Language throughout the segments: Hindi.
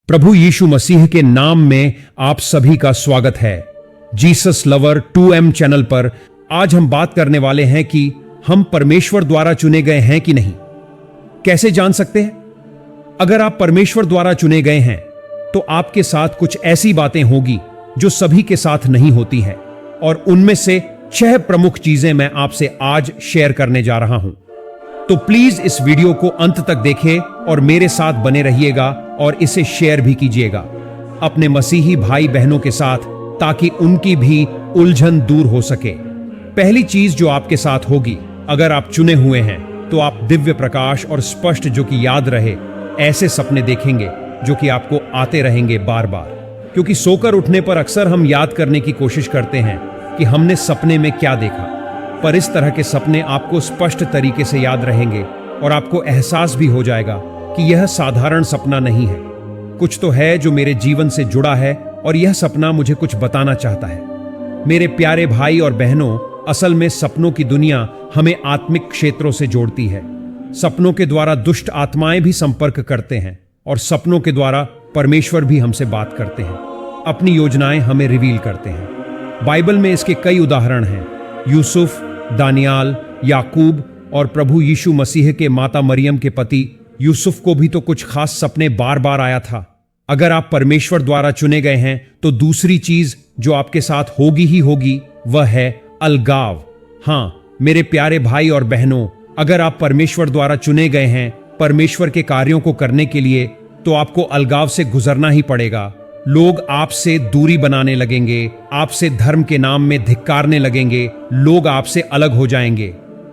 प्रभु यीशु मसीह के नाम में आप सभी का स्वागत है। जीसस लवर 2M चैनल पर आज हम बात करने वाले हैं कि हम परमेश्वर द्वारा चुने गए हैं कि नहीं। कैसे जान सकते हैं? अगर आप परमेश्वर द्वारा चुने गए हैं तो आपके साथ कुछ ऐसी बातें होगी जो सभी के साथ नहीं होती हैं, और उनमें से 6 प्रमुख चीजें मैं आपसे आज शेयर करने जा रहा हूं। तो प्लीज इस वीडियो को अंत तक देखें और मेरे साथ बने रहिएगा और इसे शेयर भी कीजिएगा अपने मसीही भाई बहनों के साथ, ताकि उनकी भी उलझन दूर हो सके। पहली चीज जो आपके साथ होगी, अगर आप चुने हुए हैं तो आप दिव्य प्रकाश और स्पष्ट, जो कि याद रहे, ऐसे सपने देखेंगे जो कि आपको आते रहेंगे बार बार। क्योंकि सोकर उठने पर अक्सर हम याद करने की कोशिश करते हैं कि हमने सपने में क्या देखा, पर इस तरह के सपने आपको स्पष्ट तरीके से याद रहेंगे और आपको एहसास भी हो जाएगा कि यह साधारण सपना नहीं है। कुछ तो है जो मेरे जीवन से जुड़ा है और यह सपना मुझे कुछ बताना चाहता है। मेरे प्यारे भाई और बहनों, असल में सपनों की दुनिया हमें आत्मिक क्षेत्रों से जोड़ती है। सपनों के द्वारा दुष्ट आत्माएं भी संपर्क करते हैं और सपनों के द्वारा परमेश्वर भी हमसे बात करते हैं, अपनी योजनाएं हमें रिवील करते हैं। बाइबल में इसके कई उदाहरण हैं। यूसुफ, दानियाल, याकूब और प्रभु यीशु मसीह के माता मरियम के पति यूसुफ को भी तो कुछ खास सपने बार बार आया था। अगर आप परमेश्वर द्वारा चुने गए हैं तो दूसरी चीज जो आपके साथ होगी ही होगी, वह है अलगाव। हां मेरे प्यारे भाई और बहनों, अगर आप परमेश्वर द्वारा चुने गए हैं परमेश्वर के कार्यों को करने के लिए, तो आपको अलगाव से गुजरना ही पड़ेगा। लोग आपसे दूरी बनाने लगेंगे, आपसे धर्म के नाम में धिक्कारने लगेंगे, लोग आपसे अलग हो जाएंगे,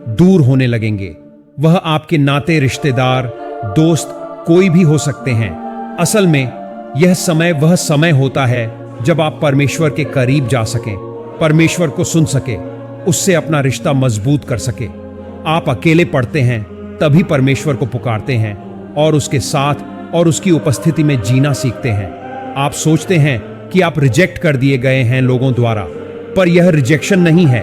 दूर होने लगेंगे। वह आपके नाते रिश्तेदार, दोस्त, कोई भी हो सकते हैं। असल में यह समय वह समय होता है जब आप परमेश्वर के करीब जा सकें, परमेश्वर को सुन सके, उससे अपना रिश्ता मजबूत कर सके। आप अकेले पढ़ते हैं तभी परमेश्वर को पुकारते हैं और उसके साथ और उसकी उपस्थिति में जीना सीखते हैं। आप सोचते हैं कि आप रिजेक्ट कर दिए गए हैं लोगों द्वारा, पर यह रिजेक्शन नहीं है,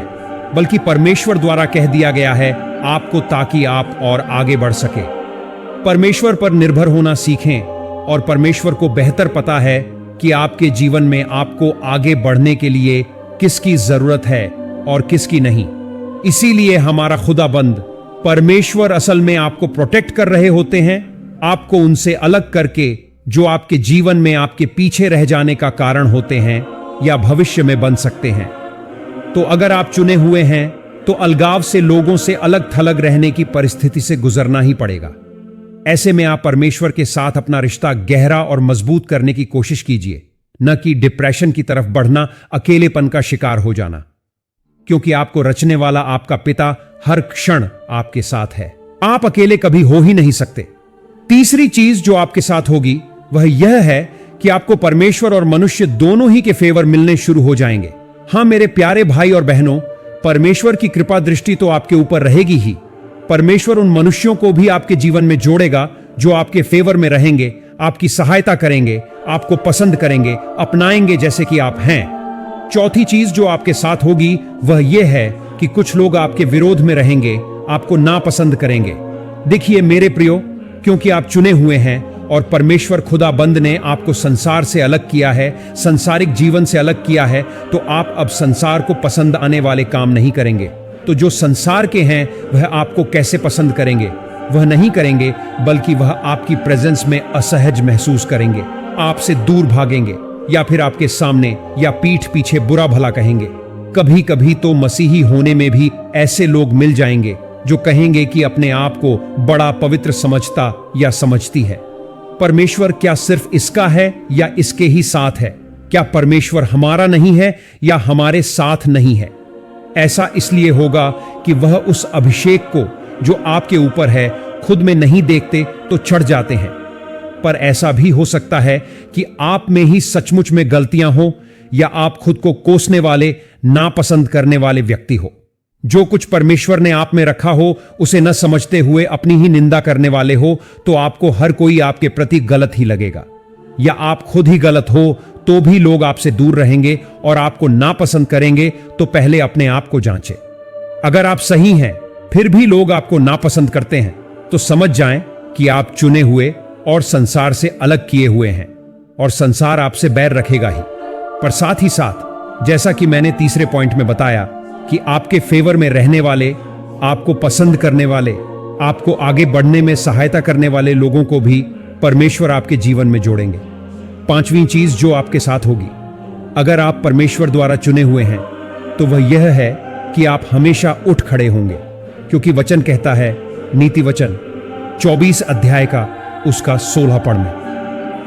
बल्कि परमेश्वर द्वारा कह दिया गया है आपको, ताकि आप और आगे बढ़ सके। परमेश्वर पर निर्भर होना सीखें, और परमेश्वर को बेहतर पता है कि आपके जीवन में आपको आगे बढ़ने के लिए किसकी जरूरत है और किसकी नहीं। इसीलिए हमारा खुदाबंद परमेश्वर असल में आपको प्रोटेक्ट कर रहे होते हैं, आपको उनसे अलग करके जो आपके जीवन में आपके पीछे रह जाने का कारण होते हैं या भविष्य में बन सकते हैं। तो अगर आप चुने हुए हैं तो अलगाव से, लोगों से अलग थलग रहने की परिस्थिति से गुजरना ही पड़ेगा। ऐसे में आप परमेश्वर के साथ अपना रिश्ता गहरा और मजबूत करने की कोशिश कीजिए, न कि डिप्रेशन की तरफ बढ़ना, अकेलेपन का शिकार हो जाना। क्योंकि आपको रचने वाला आपका पिता हर क्षण आपके साथ है। आप अकेले कभी हो ही नहीं सकते। तीसरी चीज जो आपके साथ होगी वह यह है कि आपको परमेश्वर और मनुष्य दोनों ही के फेवर मिलने शुरू हो जाएंगे। हां मेरे प्यारे भाई और बहनों, परमेश्वर की कृपा दृष्टि तो आपके ऊपर रहेगी ही। परमेश्वर उन मनुष्यों को भी आपके जीवन में जोड़ेगा जो आपके फेवर में रहेंगे, आपकी सहायता करेंगे, आपको पसंद करेंगे, अपनाएंगे जैसे कि आप हैं। चौथी चीज जो आपके साथ होगी वह यह है कि कुछ लोग आपके विरोध में रहेंगे, आपको नापसंद करेंगे। देखिए मेरे प्रियो, क्योंकि आप चुने हुए हैं और परमेश्वर खुदाबंद ने आपको संसार से अलग किया है, संसारिक जीवन से अलग किया है, तो आप अब संसार को पसंद आने वाले काम नहीं करेंगे। तो जो संसार के हैं वह आपको कैसे पसंद करेंगे? वह नहीं करेंगे, बल्कि वह आपकी प्रेजेंस में असहज महसूस करेंगे, आपसे दूर भागेंगे, या फिर आपके सामने या पीठ पीछे बुरा भला कहेंगे। कभी कभी तो मसीही होने में भी ऐसे लोग मिल जाएंगे जो कहेंगे कि अपने आप को बड़ा पवित्र समझता या समझती है। परमेश्वर क्या सिर्फ इसका है या इसके ही साथ है? क्या परमेश्वर हमारा नहीं है या हमारे साथ नहीं है? ऐसा इसलिए होगा कि वह उस अभिषेक को जो आपके ऊपर है खुद में नहीं देखते तो चढ़ जाते हैं। पर ऐसा भी हो सकता है कि आप में ही सचमुच में गलतियां हो, या आप खुद को कोसने वाले, नापसंद करने वाले व्यक्ति हो। जो कुछ परमेश्वर ने आप में रखा हो उसे न समझते हुए अपनी ही निंदा करने वाले हो, तो आपको हर कोई आपके प्रति गलत ही लगेगा। या आप खुद ही गलत हो तो भी लोग आपसे दूर रहेंगे और आपको नापसंद करेंगे। तो पहले अपने आप को जांचें। अगर आप सही हैं फिर भी लोग आपको नापसंद करते हैं, तो समझ जाएं कि आप चुने हुए और संसार से अलग किए हुए हैं। और संसार आपसे बैर रखेगा ही। पर साथ ही साथ, जैसा कि मैंने तीसरे पॉइंट में बताया, कि आपके फेवर में रहने वाले, आपको पसंद करने वाले, आपको आगे बढ़ने में सहायता करने वाले लोगों को भी परमेश्वर आपके जीवन में जोड़ेंगे। पांचवी चीज जो आपके साथ होगी, अगर आप परमेश्वर द्वारा चुने हुए हैं, तो वह यह है कि आप हमेशा उठ खड़े होंगे, क्योंकि वचन कहता है, नीति वचन 24 अध्याय का उसका 16 पद में,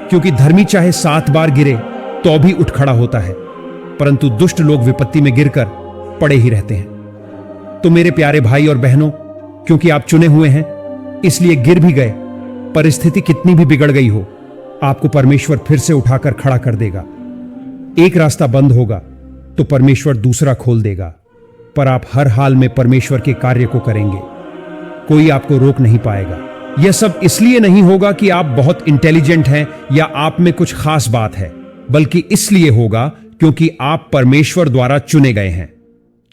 क्योंकि धर्मी चाहे 7 बार गिरे तो भी उठ खड़ा होता है, परंतु दुष्ट लोग विपत्ति में गिरकर पड़े ही रहते हैं। तो मेरे प्यारे भाई और बहनों, क्योंकि आप चुने हुए हैं, इसलिए गिर भी गए, परिस्थिति कितनी भी बिगड़ गई हो, आपको परमेश्वर फिर से उठाकर खड़ा कर देगा। एक रास्ता बंद होगा तो परमेश्वर दूसरा खोल देगा, पर आप हर हाल में परमेश्वर के कार्य को करेंगे, कोई आपको रोक नहीं पाएगा। यह सब इसलिए नहीं होगा कि आप बहुत इंटेलिजेंट हैं या आप में कुछ खास बात है, बल्कि इसलिए होगा क्योंकि आप परमेश्वर द्वारा चुने गए हैं।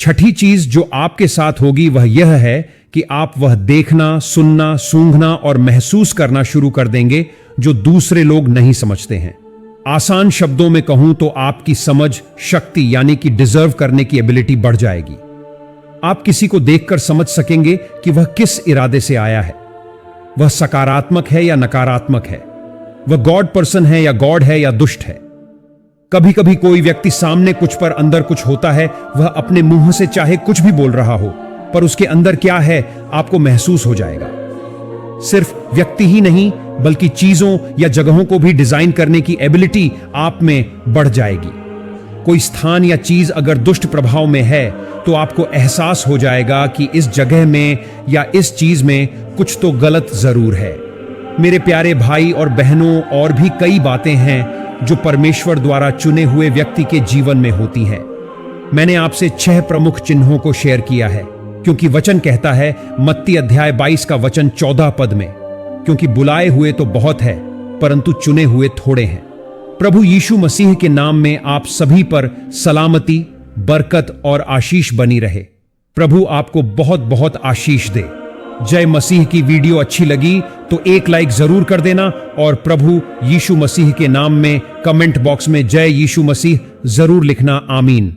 छठी चीज जो आपके साथ होगी वह यह है कि आप वह देखना, सुनना, सूंघना और महसूस करना शुरू कर देंगे जो दूसरे लोग नहीं समझते हैं। आसान शब्दों में कहूं तो आपकी समझ शक्ति यानी कि डिजर्व करने की एबिलिटी बढ़ जाएगी। आप किसी को देखकर समझ सकेंगे कि वह किस इरादे से आया है, वह सकारात्मक है या नकारात्मक है, वह गॉड पर्सन है या गॉड है या दुष्ट है। कभी कभी कोई व्यक्ति सामने कुछ पर अंदर कुछ होता है, वह अपने मुंह से चाहे कुछ भी बोल रहा हो, पर उसके अंदर क्या है आपको महसूस हो जाएगा। सिर्फ व्यक्ति ही नहीं बल्कि चीजों या जगहों को भी डिजाइन करने की एबिलिटी आप में बढ़ जाएगी। कोई स्थान या चीज अगर दुष्ट प्रभाव में है तो आपको एहसास हो जाएगा कि इस जगह में या इस चीज में कुछ तो गलत जरूर है। मेरे प्यारे भाई और बहनों, और भी कई बातें हैं जो परमेश्वर द्वारा चुने हुए व्यक्ति के जीवन में होती हैं। मैंने आपसे 6 प्रमुख चिन्हों को शेयर किया है, क्योंकि वचन कहता है मत्ती अध्याय 22 का वचन 14 पद में, क्योंकि बुलाए हुए तो बहुत है परंतु चुने हुए थोड़े हैं। प्रभु यीशु मसीह के नाम में आप सभी पर सलामती, बरकत और आशीष बनी रहे। प्रभु आपको बहुत बहुत आशीष दे। जय मसीह की वीडियो अच्छी लगी तो एक लाइक जरूर कर देना, और प्रभु यीशु मसीह के नाम में कमेंट बॉक्स में जय यीशु मसीह जरूर लिखना। आमीन।